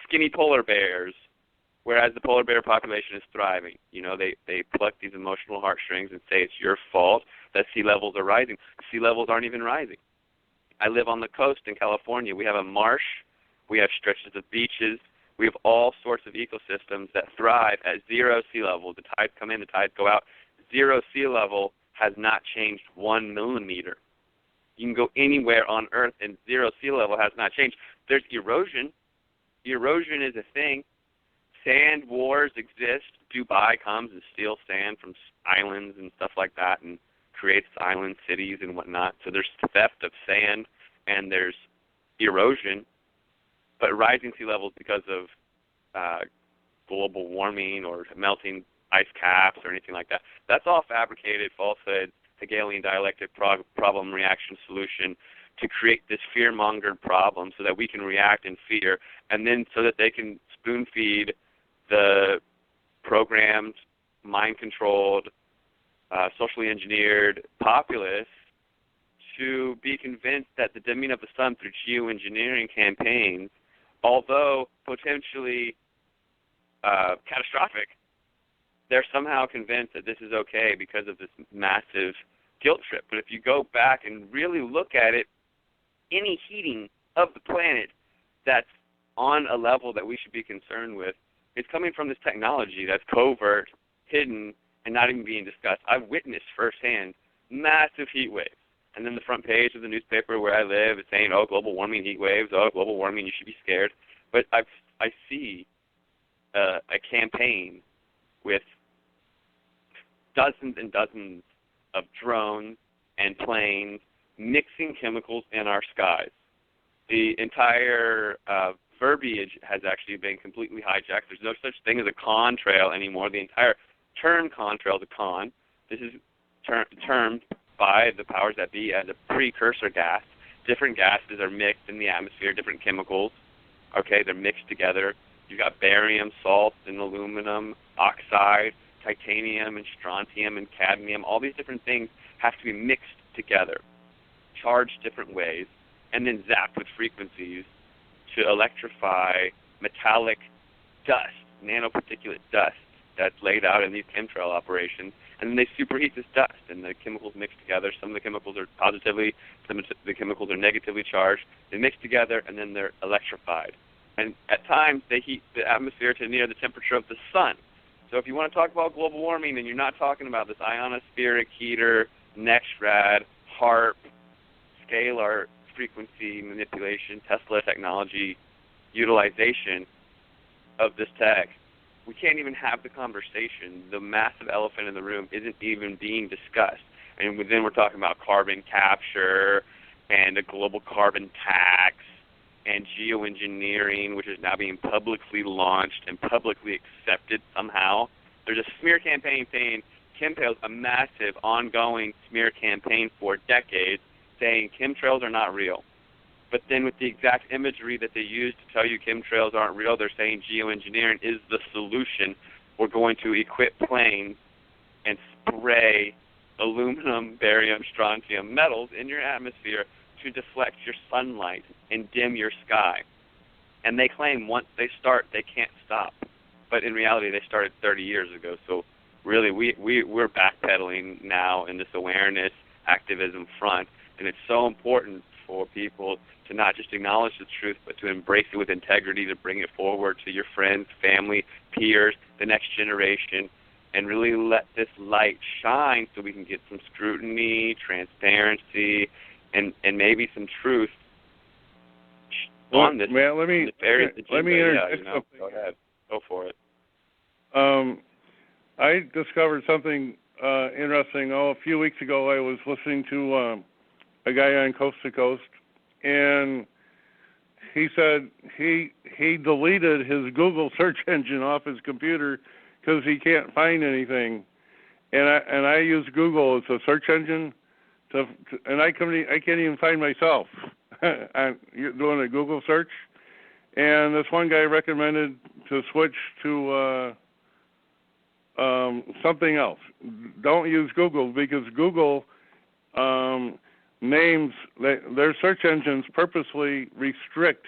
skinny polar bears, whereas the polar bear population is thriving. You know, they pluck these emotional heartstrings and say it's your fault that sea levels are rising. Sea levels aren't even rising. I live on the coast in California. We have a marsh. We have stretches of beaches. We have all sorts of ecosystems that thrive at zero sea level. The tides come in, the tides go out. Zero sea level has not changed 1 millimeter. You can go anywhere on Earth and zero sea level has not changed. There's erosion. Erosion is a thing. Sand wars exist. Dubai comes and steals sand from islands and stuff like that and creates island cities and whatnot. So there's theft of sand and there's erosion. But rising sea levels because of global warming or melting ice caps or anything like that, that's all fabricated, falsehood, Hegelian dialectic problem reaction solution to create this fear-mongered problem so that we can react in fear, and then so that they can spoon-feed the programmed, mind-controlled, socially engineered populace to be convinced that the dimming of the sun through geoengineering campaigns, although potentially catastrophic, they're somehow convinced that this is okay because of this massive guilt trip. But if you go back and really look at it, any heating of the planet that's on a level that we should be concerned with is coming from this technology that's covert, hidden, and not even being discussed. I've witnessed firsthand massive heat waves. And then the front page of the newspaper where I live is saying, oh, global warming, heat waves, oh, global warming, you should be scared. But I see a campaign with dozens and dozens of drones and planes mixing chemicals in our skies. The entire verbiage has actually been completely hijacked. There's no such thing as a contrail anymore. The entire term contrail is a con. This is termed by the powers that be as a precursor gas. Different gases are mixed in the atmosphere, different chemicals. Okay, they're mixed together. You've got barium, salts, and aluminum, oxide, titanium, and strontium, and cadmium. All these different things have to be mixed together, charged different ways, and then zapped with frequencies to electrify metallic dust, nanoparticulate dust that's laid out in these chemtrail operations. And then they superheat this dust, and the chemicals mix together. Some of the chemicals are positively, some of the chemicals are negatively charged. They mix together, and then they're electrified. And at times, they heat the atmosphere to near the temperature of the sun. So if you want to talk about global warming, and you're not talking about this ionospheric heater, NextRad, HARP, scalar frequency manipulation, Tesla technology utilization of this tech, we can't even have the conversation. The massive elephant in the room isn't even being discussed. And then we're talking about carbon capture and a global carbon tax and geoengineering, which is now being publicly launched and publicly accepted somehow. There's a smear campaign saying chemtrails, a massive ongoing smear campaign for decades, saying chemtrails are not real. But then with the exact imagery that they use to tell you chemtrails aren't real, they're saying geoengineering is the solution. We're going to equip planes and spray aluminum, barium, strontium metals in your atmosphere to deflect your sunlight and dim your sky. And they claim once they start, they can't stop. But in reality, they started 30 years ago. So really, we're backpedaling now in this awareness activism front. And it's so important for people to not just acknowledge the truth, but to embrace it with integrity, to bring it forward to your friends, family, peers, the next generation, and really let this light shine so we can get some scrutiny, transparency, and maybe some truth on this. Man, let me interject something. Go ahead. Go for it. I discovered something interesting. A few weeks ago I was listening to a guy on Coast to Coast, and he said he deleted his Google search engine off his computer because he can't find anything. And I use Google as a search engine, and I can't even find myself. I'm doing a Google search, and this one guy recommended to switch to something else. Don't use Google, because Google names, their search engines purposely restrict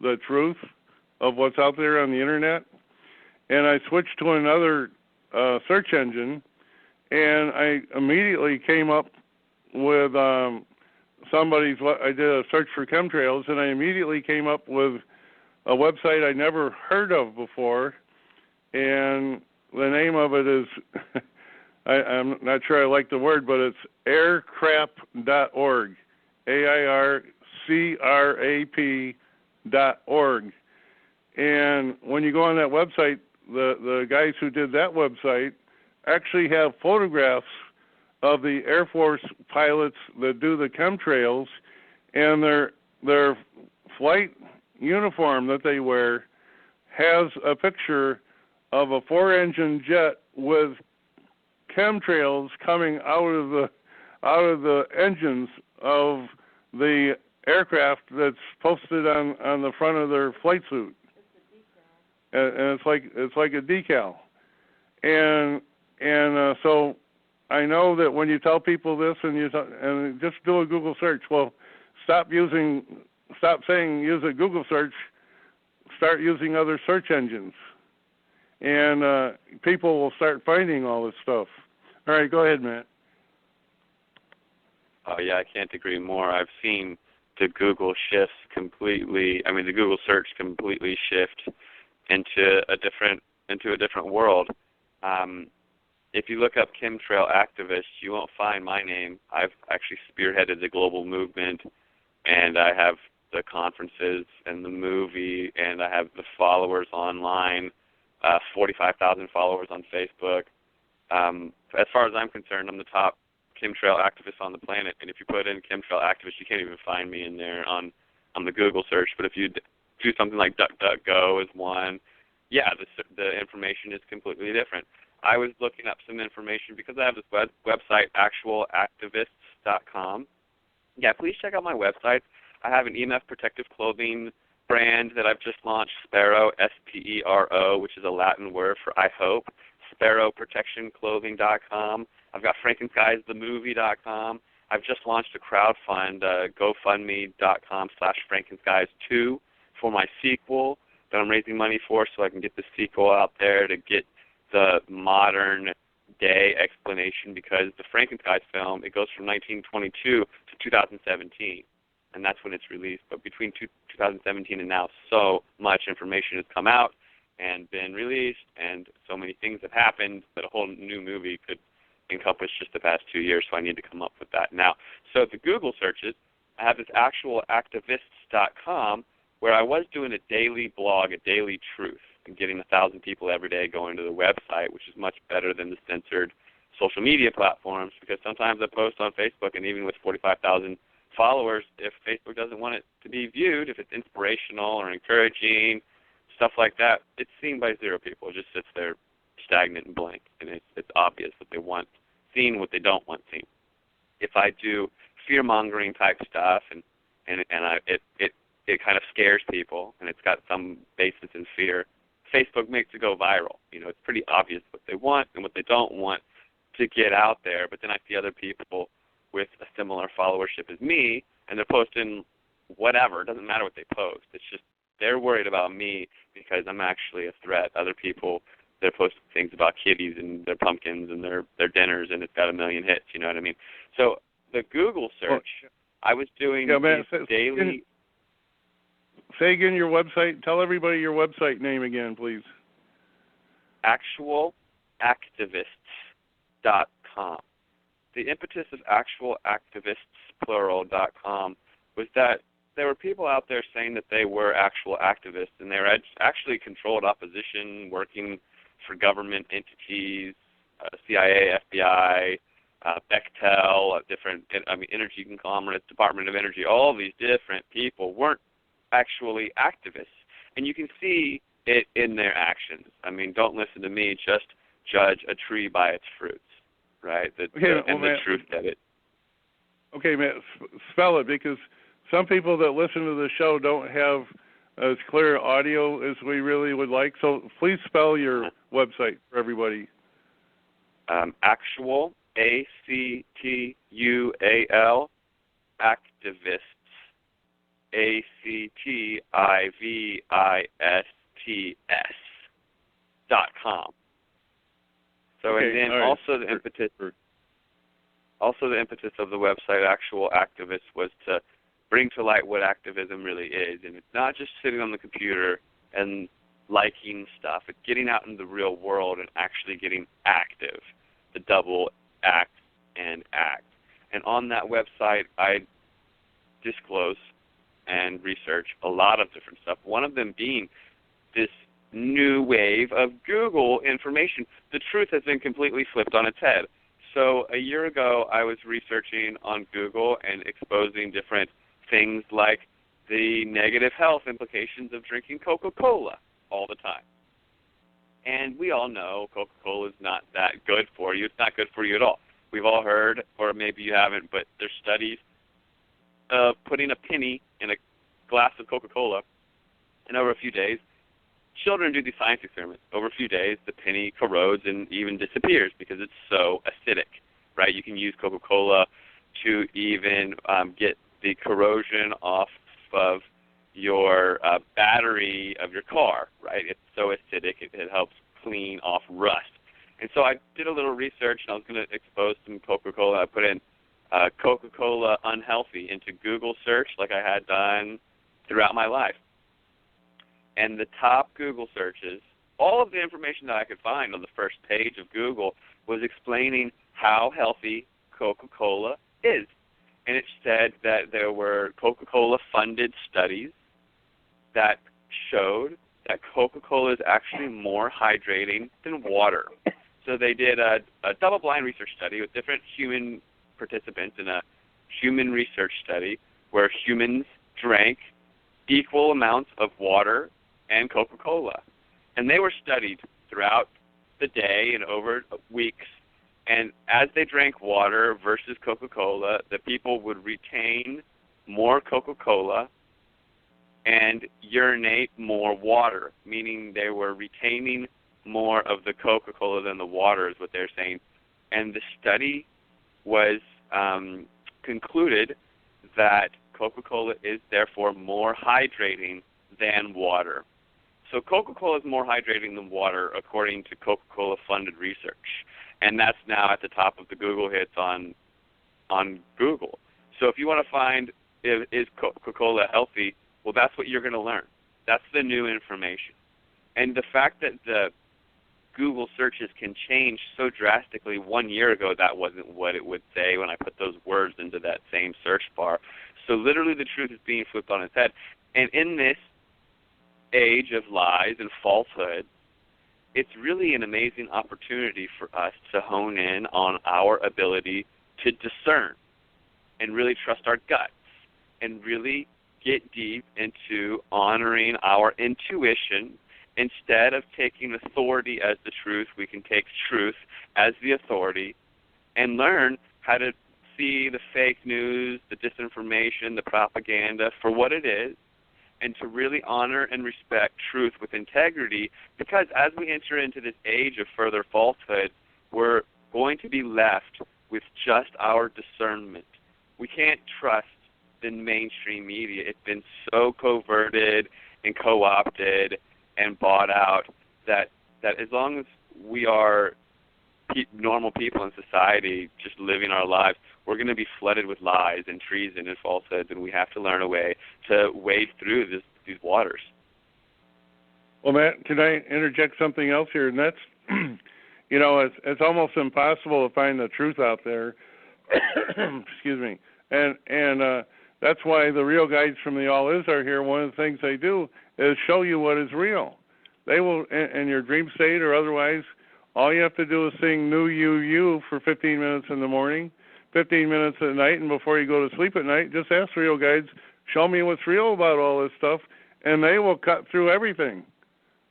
the truth of what's out there on the internet, and I switched to another search engine, and I immediately came up with I did a search for chemtrails, and I immediately came up with a website I never heard of before, and the name of it is, I'm not sure I like the word, but it's aircrap.org, aircrap.org. And when you go on that website, the guys who did that website actually have photographs of the Air Force pilots that do the chemtrails, and their flight uniform that they wear has a picture of a 4-engine jet with chemtrails coming out of the engines of the aircraft that's posted on the front of their flight suit. And it's like a decal. And so I know that when you tell people this and just do a Google search, well, stop saying use a Google search, start using other search engines. And people will start finding all this stuff. All right, go ahead, Matt. Oh, yeah, I can't agree more. I've seen the Google shifts completely, the Google search completely shift into a different world. If you look up chemtrail activists, you won't find my name. I've actually spearheaded the global movement, and I have the conferences and the movie, and I have the followers online, 45,000 followers on Facebook. As far as I'm concerned, I'm the top chemtrail activist on the planet, and if you put in chemtrail activist, you can't even find me in there on the Google search. But if you do something like DuckDuckGo is one, yeah, the information is completely different. I was looking up some information because I have this website, actualactivists.com. Yeah, please check out my website. I have an EMF protective clothing brand that I've just launched, Spero, S-P-E-R-O, which is a Latin word for I hope, SperoProtectionClothing.com. I've got FrankenSkiesTheMovie.com. I've just launched a crowdfund, GoFundMe.com/FrankenSkies2 for my sequel that I'm raising money for so I can get the sequel out there to get the modern day explanation, because the Frankenskies film, it goes from 1922 to 2017, and that's when it's released. But between 2017 and now, so much information has come out and been released, and so many things have happened that a whole new movie could encompass just the past 2 years, so I need to come up with that now. So the Google searches, I have this actualactivists.com where I was doing a daily blog, a daily truth, and getting 1,000 people every day going to the website, which is much better than the censored social media platforms, because sometimes I post on Facebook, and even with 45,000 followers, if Facebook doesn't want it to be viewed, if it's inspirational or encouraging, stuff like that, it's seen by 0 people. It just sits there stagnant and blank, and it's obvious what they want seen, what they don't want seen. If I do fear-mongering type stuff, and it kind of scares people, and it's got some basis in fear, Facebook makes it go viral. It's pretty obvious what they want and what they don't want to get out there. But then I see other people with a similar followership as me, and they're posting whatever. It doesn't matter what they post. It's just they're worried about me because I'm actually a threat. Other people, they're posting things about kitties and their pumpkins and their dinners, and it's got 1 million hits. You know what I mean? So the Google search, I was doing daily. Say again your website. Tell everybody your website name again, please. Actualactivists.com. The impetus of actualactivists.com was that there were people out there saying that they were actual activists, and they were actually controlled opposition, working for government entities, CIA, FBI, Bechtel, different energy conglomerates, Department of Energy. All these different people weren't actually activists, and you can see it in their actions. Don't listen to me, just judge a tree by its fruits, right? The truth that it. Okay, Matt, spell it, because some people that listen to the show don't have as clear audio as we really would like. So please spell your website for everybody. Actual, ACTUAL, activists, activists.com. So, okay, and then right. also the impetus of the website Actual Activists was to bring to light what activism really is. And it's not just sitting on the computer and liking stuff. It's getting out in the real world and actually getting active, the double act and act. And on that website, I disclose and research a lot of different stuff, one of them being this new wave of Google information. The truth has been completely flipped on its head. So a year ago, I was researching on Google and exposing different things like the negative health implications of drinking Coca-Cola all the time. And we all know Coca-Cola is not that good for you. It's not good for you at all. We've all heard, or maybe you haven't, but there's studies of putting a penny in a glass of Coca-Cola, and over a few days, children do these science experiments. Over a few days, the penny corrodes and even disappears because it's so acidic, right? You can use Coca-Cola to even get the corrosion off of your battery of your car, right? It's so acidic, it helps clean off rust. And so I did a little research, and I was going to expose some Coca-Cola. I put in Coca-Cola unhealthy into Google search like I had done throughout my life. And the top Google searches, all of the information that I could find on the first page of Google was explaining how healthy Coca-Cola is. And it said that there were Coca-Cola-funded studies that showed that Coca-Cola is actually more hydrating than water. So they did a double-blind research study with different human participants in a human research study where humans drank equal amounts of water and Coca-Cola. And they were studied throughout the day and over weeks. And as they drank water versus Coca-Cola, the people would retain more Coca-Cola and urinate more water, meaning they were retaining more of the Coca-Cola than the water is what they're saying. And the study was concluded that Coca-Cola is therefore more hydrating than water. So Coca-Cola is more hydrating than water according to Coca-Cola-funded research. And that's now at the top of the Google hits on Google. So if you want to find is Coca-Cola healthy, well, that's what you're going to learn. That's the new information. And the fact that the Google searches can change so drastically, 1 year ago that wasn't what it would say when I put those words into that same search bar. So literally the truth is being flipped on its head. And in this age of lies and falsehood, it's really an amazing opportunity for us to hone in on our ability to discern and really trust our guts and really get deep into honoring our intuition. Instead of taking authority as the truth, we can take truth as the authority and learn how to see the fake news, the disinformation, the propaganda for what it is, and to really honor and respect truth with integrity, because as we enter into this age of further falsehood, we're going to be left with just our discernment. We can't trust the mainstream media. It's been so coverted and co-opted and bought out that as long as we are normal people in society just living our lives, we're going to be flooded with lies and treason and falsehoods, and we have to learn a way to wade through these waters. Well, Matt, can I interject something else here? And that's, it's almost impossible to find the truth out there. Excuse me. And that's why the Real Guides from the All Is are here. One of the things they do is show you what is real. They will, in your dream state or otherwise, all you have to do is sing New You for 15 minutes in the morning, 15 minutes at night, and before you go to sleep at night, just ask Real Guides, show me what's real about all this stuff, and they will cut through everything.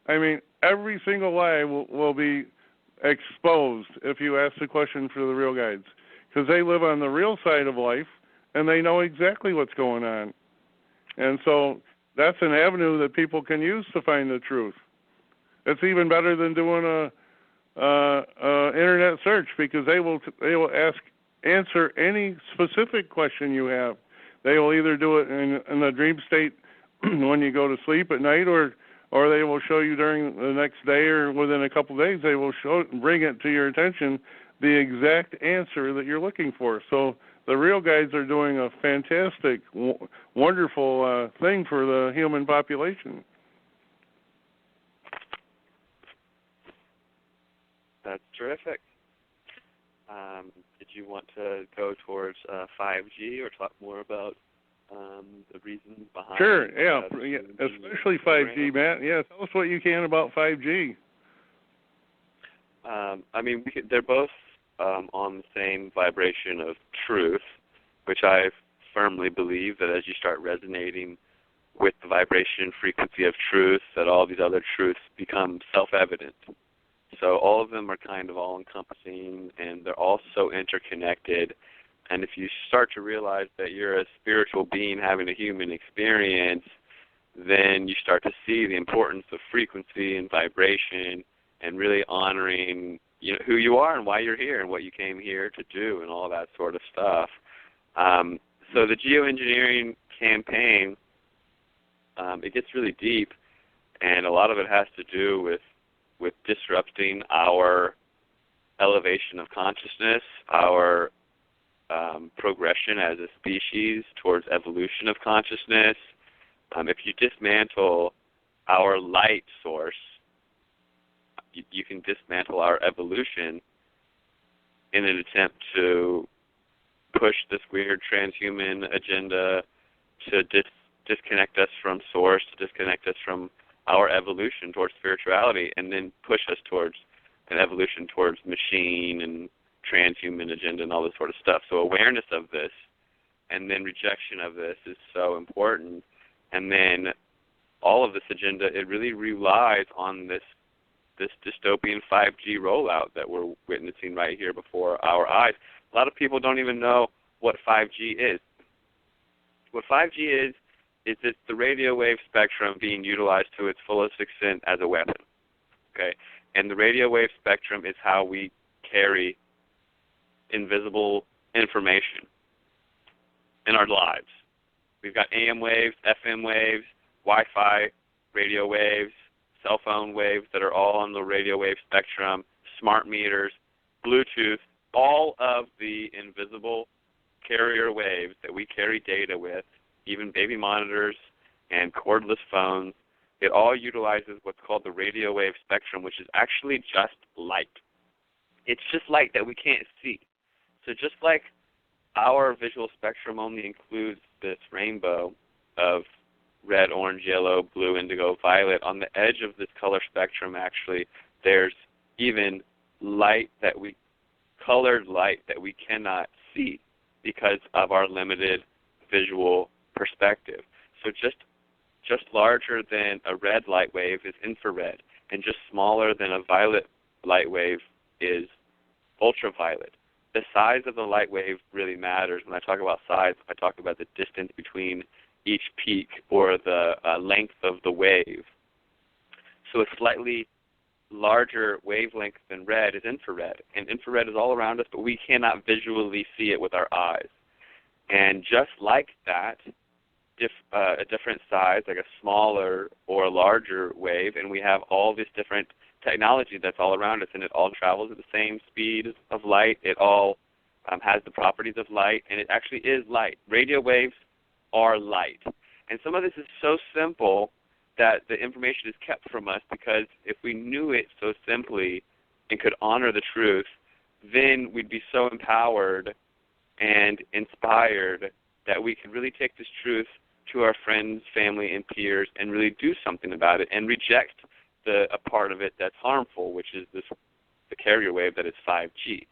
I mean, every single lie will be exposed if you ask the question for the Real Guides, because they live on the real side of life, and they know exactly what's going on. And so that's an avenue that people can use to find the truth. It's even better than doing a internet search, because they will answer any specific question you have. They will either do it in the dream state when you go to sleep at night, or they will show you during the next day or within a couple of days. They will bring it to your attention the exact answer that you're looking for. So the real guides are doing a fantastic, wonderful thing for the human population. That's terrific. Did you want to go towards 5G or talk more about the reasons behind? Sure, yeah, especially 5G, Matt. Yeah, tell us what you can about 5G. I mean, they're both on the same vibration of truth, which I firmly believe that as you start resonating with the vibration and frequency of truth, that all these other truths become self-evident. So all of them are kind of all-encompassing, and they're all so interconnected. And if you start to realize that you're a spiritual being having a human experience, then you start to see the importance of frequency and vibration and really honoring, you know, who you are and why you're here and what you came here to do and all that sort of stuff. So the geoengineering campaign, it gets really deep, and a lot of it has to do with disrupting our elevation of consciousness, our progression as a species towards evolution of consciousness. If you dismantle our light source, you can dismantle our evolution in an attempt to push this weird transhuman agenda to disconnect us from source, to disconnect us from our evolution towards spirituality, and then push us towards an evolution towards machine and transhuman agenda and all this sort of stuff. So awareness of this and then rejection of this is so important. And then all of this agenda, it really relies on this dystopian 5G rollout that we're witnessing right here before our eyes. A lot of people don't even know what 5G is. What 5G is it's the radio wave spectrum being utilized to its fullest extent as a weapon. Okay? And the radio wave spectrum is how we carry invisible information in our lives. We've got AM waves, FM waves, Wi-Fi, radio waves, cell phone waves that are all on the radio wave spectrum, smart meters, Bluetooth, all of the invisible carrier waves that we carry data with, even baby monitors and cordless phones. It all utilizes what's called the radio wave spectrum, which is actually just light. It's just light that we can't see. So just like our visual spectrum only includes this rainbow of red, orange, yellow, blue, indigo, violet, on the edge of this color spectrum, actually, there's even colored light that we cannot see because of our limited visual perspective. So just larger than a red light wave is infrared, and just smaller than a violet light wave is ultraviolet. The size of the light wave really matters. When I talk about size, I talk about the distance between each peak or the length of the wave. So a slightly larger wavelength than red is infrared, and infrared is all around us, but we cannot visually see it with our eyes. And just like that, a different size, like a smaller or a larger wave, and we have all this different technology that's all around us, and it all travels at the same speed of light. It all has the properties of light, and it actually is light. Radio waves are light. And some of this is so simple that the information is kept from us, because if we knew it so simply and could honor the truth, then we'd be so empowered and inspired that we could really take this truth to our friends, family, and peers and really do something about it and reject a part of it that's harmful, which is the carrier wave that is 5G.